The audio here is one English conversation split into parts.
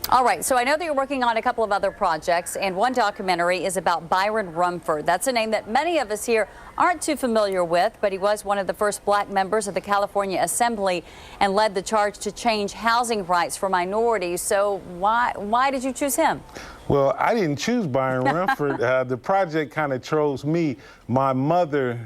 All right, so I know that you're working on a couple of other projects, and one documentary is about Byron Rumford. That's a name that many of us here aren't too familiar with, but he was one of the first black members of the California Assembly and led the charge to change housing rights for minorities. So why did you choose him? Well, I didn't choose Byron Rumford. The project kind of chose me. My mother,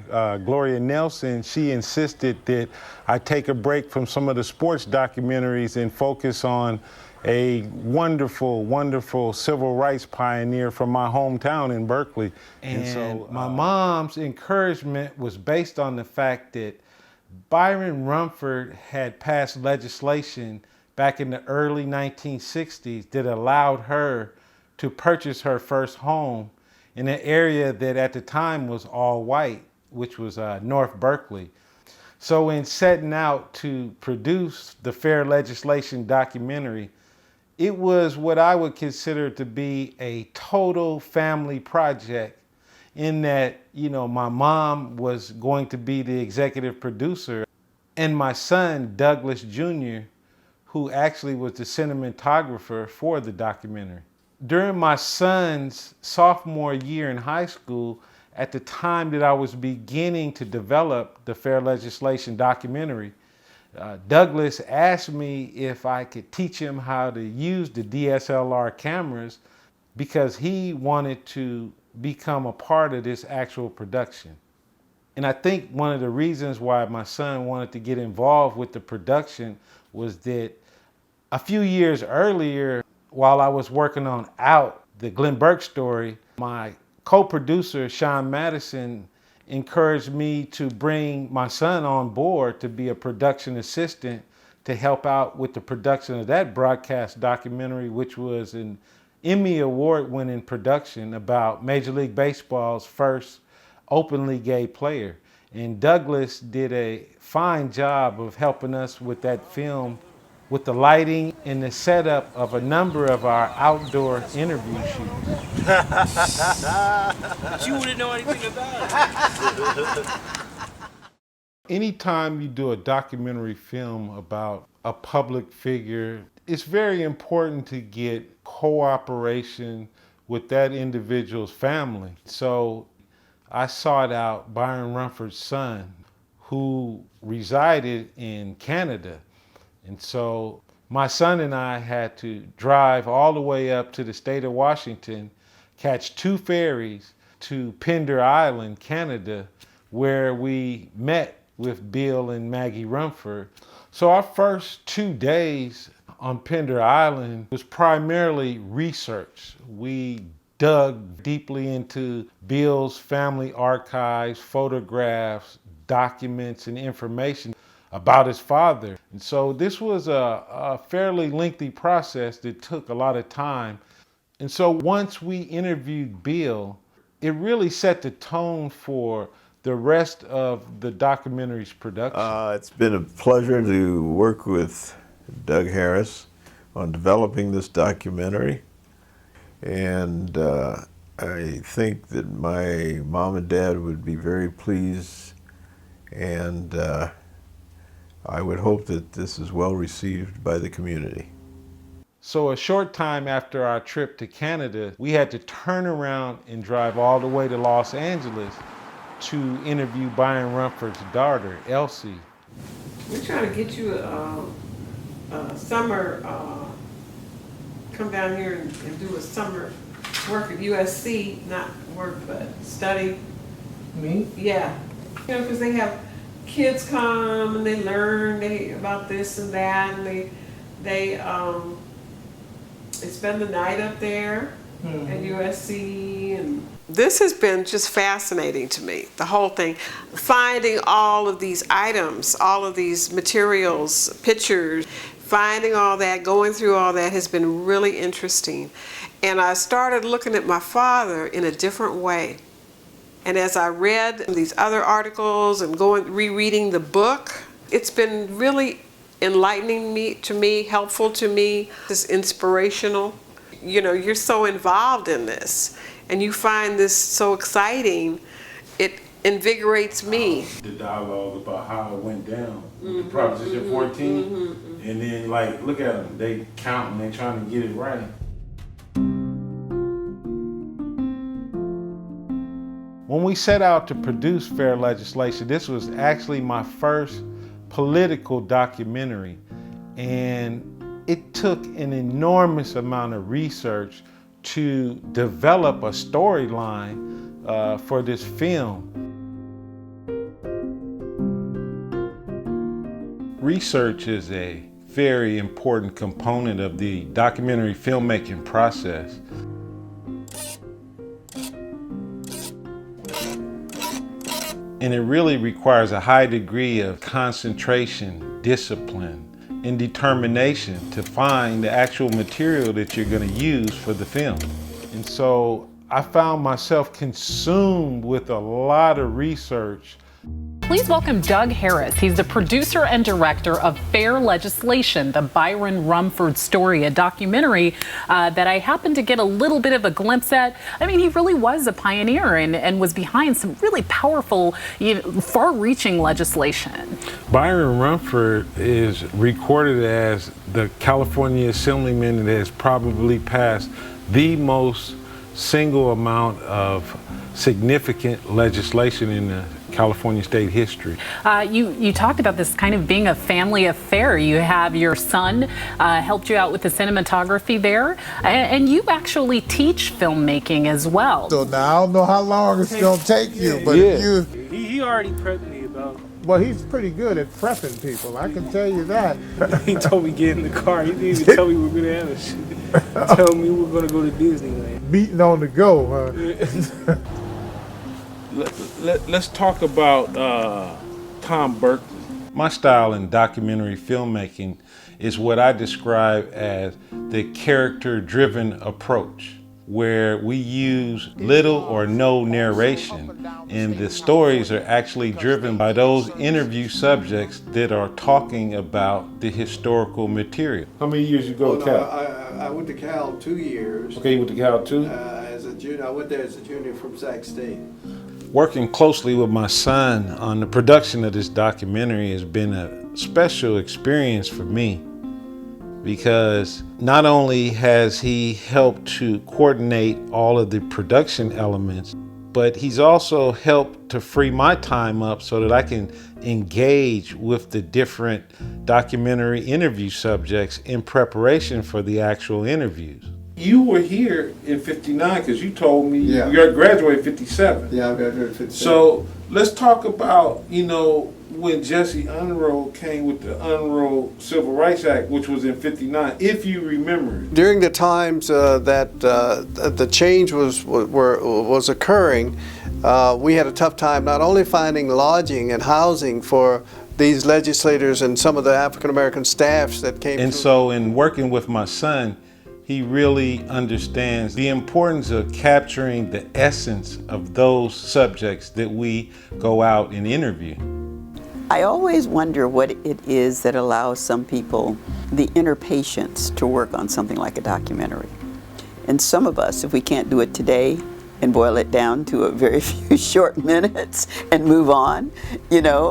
Gloria Nelson, she insisted that I take a break from some of the sports documentaries and focus on a wonderful, wonderful civil rights pioneer from my hometown in Berkeley. And so my mom's encouragement was based on the fact that Byron Rumford had passed legislation back in the early 1960s that allowed her to purchase her first home in an area that at the time was all white, which was North Berkeley. So in setting out to produce the Fair Legislation documentary, it was what I would consider to be a total family project in that, you know, my mom was going to be the executive producer and my son, Douglas Jr., who actually was the cinematographer for the documentary. During my son's sophomore year in high school, at the time that I was beginning to develop the Fair Legislation documentary, Douglas asked me if I could teach him how to use the DSLR cameras because he wanted to become a part of this actual production. And I think one of the reasons why my son wanted to get involved with the production was that a few years earlier, while I was working on Out, the Glenn Burke story, my co-producer, Sean Madison, encouraged me to bring my son on board to be a production assistant to help out with the production of that broadcast documentary, which was an Emmy Award-winning production about Major League Baseball's first openly gay player. And Douglas did a fine job of helping us with that film, with the lighting and the setup of a number of our outdoor interview shoots. But you wouldn't know anything about it. Anytime you do a documentary film about a public figure, it's very important to get cooperation with that individual's family. So I sought out Byron Rumford's son, who resided in Canada. And so my son and I had to drive all the way up to the state of Washington, catch 2 ferries to Pender Island, Canada, where we met with Bill and Maggie Rumford. So our first 2 days on Pender Island was primarily research. We dug deeply into Bill's family archives, photographs, documents, and information about his father. And so this was a fairly lengthy process that took a lot of time. And so once we interviewed Bill, it really set the tone for the rest of the documentary's production. It's been a pleasure to work with Doug Harris on developing this documentary. And I think that my mom and dad would be very pleased, and I would hope that this is well received by the community. So a short time after our trip to Canada, we had to turn around and drive all the way to Los Angeles to interview Byron Rumford's daughter, Elsie. We're trying to get you a summer, come down here and do a summer work at USC, not work, but study. Me? Yeah. You know, because they have kids come and they learn about this and that, and they spend the night up there at USC. And this has been just fascinating to me, the whole thing. Finding all of these items, all of these materials, pictures, finding all that, going through all that has been really interesting. And I started looking at my father in a different way. And as I read these other articles and rereading the book, it's been really enlightening to me, helpful to me. It's inspirational. You know, you're so involved in this and you find this so exciting. It invigorates me. The dialogue about how it went down with the Proposition 14, and then like look at them, they counting, they trying to get it right. When we set out to produce Fair Legislation, this was actually my first political documentary, and it took an enormous amount of research to develop a storyline for this film. Research is a very important component of the documentary filmmaking process. And it really requires a high degree of concentration, discipline, and determination to find the actual material that you're going to use for the film. And so I found myself consumed with a lot of research. Please welcome Doug Harris. He's the producer and director of Fair Legislation, the Byron Rumford story, a documentary that I happened to get a little bit of a glimpse at. I mean, he really was a pioneer and was behind some really powerful, far-reaching legislation. Byron Rumford is recorded as the California Assemblyman that has probably passed the most single amount of significant legislation in the California state history. You talked about this kind of being a family affair. You have your son helped you out with the cinematography there, and you actually teach filmmaking as well. So now I don't know how long it's gonna take you, but if He already prepped me about. well, he's pretty good at prepping people. I can tell you that. He told me get in the car. He didn't even tell me we were gonna have a shoot. Told me we were gonna go to Disneyland. Beating on the go, huh? Let's talk about Tom Berkeley. My style in documentary filmmaking is what I describe as the character-driven approach, where we use little or no narration, and the stories are actually driven by those interview subjects that are talking about the historical material. How many years you go to Cal? I went to Cal 2 years. Okay, you went to Cal too? As a junior, I went there as a junior from Sac State. Working closely with my son on the production of this documentary has been a special experience for me, because not only has he helped to coordinate all of the production elements, but he's also helped to free my time up so that I can engage with the different documentary interview subjects in preparation for the actual interviews. You were here in '59 because you told me Yeah. you graduated in '57. Yeah, I graduated 57. So let's talk about, when Jesse Unruh came with the Unruh Civil Rights Act, which was in '59, if you remember it. During the times that the change was occurring, we had a tough time not only finding lodging and housing for these legislators and some of the African American staffs that came And through. so in working with my son, he really understands the importance of capturing the essence of those subjects that we go out and interview. I always wonder what it is that allows some people the inner patience to work on something like a documentary. And some of us, if we can't do it today and boil it down to a very few short minutes and move on,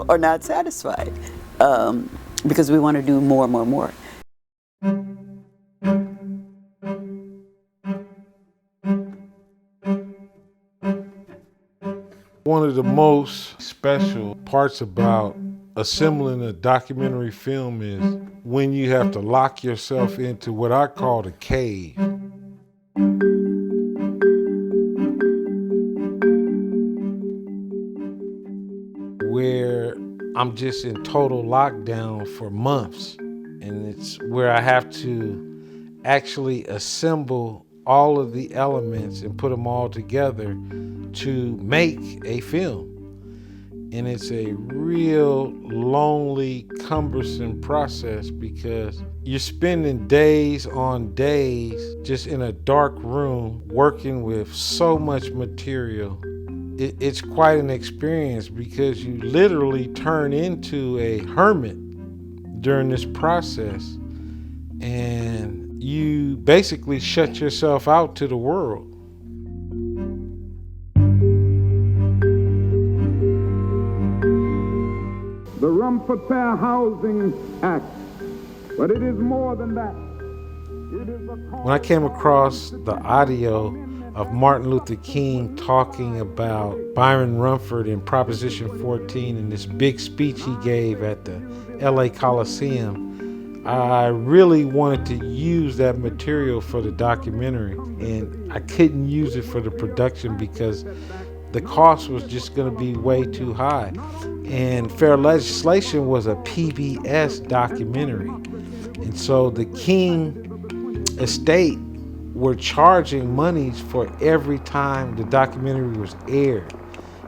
are not satisfied because we want to do more. One of the most special parts about assembling a documentary film is when you have to lock yourself into what I call the cave. Where I'm just in total lockdown for months. And it's where I have to actually assemble all of the elements and put them all together to make a film. And it's a real lonely, cumbersome process because you're spending days on days just in a dark room working with so much material. It's quite an experience because you literally turn into a hermit during this process, and you basically shut yourself out to the world. the Rumford Fair Housing Act. But it is more than that. It is a When I came across the audio of Martin Luther King talking about Byron Rumford in Proposition 14 and this big speech he gave at the LA Coliseum, I really wanted to use that material for the documentary, and I couldn't use it for the production because the cost was just going to be way too high. And Fair Legislation was a PBS documentary. And so the King estate were charging monies for every time the documentary was aired.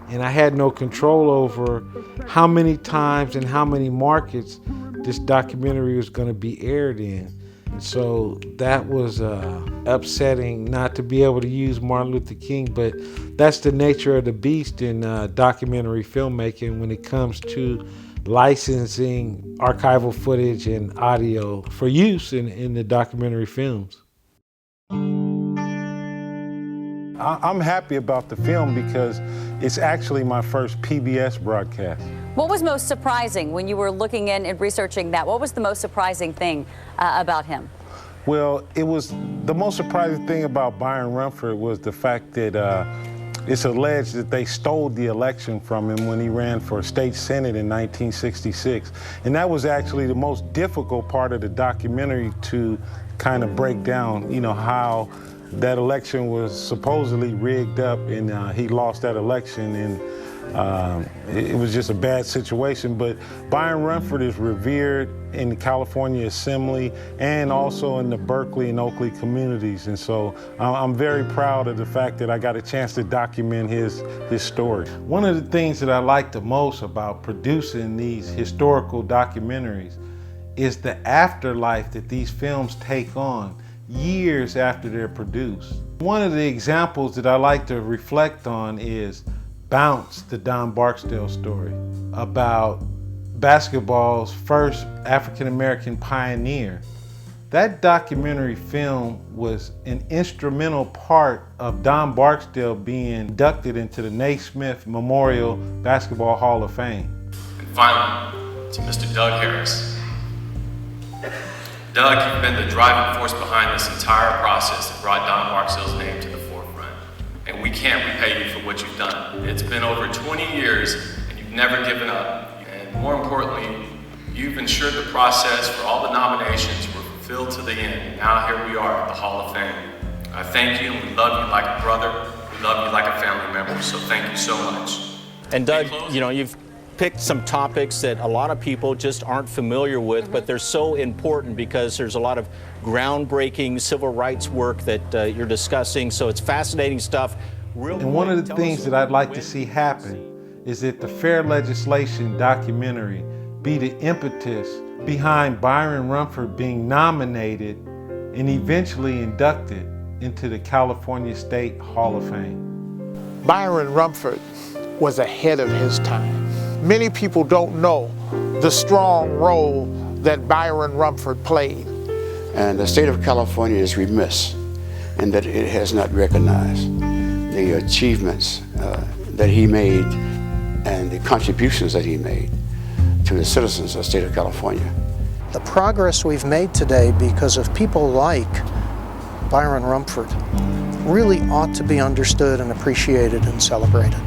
And I had no control over how many times and how many markets this documentary was going to be aired in. And so that was upsetting not to be able to use Martin Luther King, but that's the nature of the beast in documentary filmmaking when it comes to licensing archival footage and audio for use in the documentary films. I'm happy about the film because it's actually my first PBS broadcast. What was most surprising when you were looking in and researching that? What was the most surprising thing about him? Well, the most surprising thing about Byron Rumford was the fact that it's alleged that they stole the election from him when he ran for state senate in 1966. And that was actually the most difficult part of the documentary to kind of break down, how that election was supposedly rigged up and he lost that election, and it was just a bad situation. But Byron Rumford is revered in the California Assembly and also in the Berkeley and Oakley communities. And so I'm very proud of the fact that I got a chance to document his story. One of the things that I like the most about producing these historical documentaries is the afterlife that these films take on years after they're produced. One of the examples that I like to reflect on is Bounce, the Don Barksdale story, about basketball's first African-American pioneer. That documentary film was an instrumental part of Don Barksdale being inducted into the Naismith Memorial Basketball Hall of Fame. And finally, to Mr. Doug Harris. Doug, you've been the driving force behind this entire process that brought Don Barksdale's name to the forefront. And we can't repay you for what you've done. It's been over 20 years and you've never given up. And more importantly, you've ensured the process for all the nominations were fulfilled to the end. And now here we are at the Hall of Fame. I thank you, and we love you like a brother. We love you like a family member, so thank you so much. And Doug, you've picked some topics that a lot of people just aren't familiar with, but they're so important because there's a lot of groundbreaking civil rights work that you're discussing, so it's fascinating stuff. And one of the things that I'd like to see happen is that the Fair Legislation documentary be the impetus behind Byron Rumford being nominated and eventually inducted into the California State Hall of Fame. Byron Rumford was ahead of his time. Many people don't know the strong role that Byron Rumford played. And the state of California is remiss in that it has not recognized the achievements that he made and the contributions that he made to the citizens of the state of California. The progress we've made today because of people like Byron Rumford really ought to be understood and appreciated and celebrated.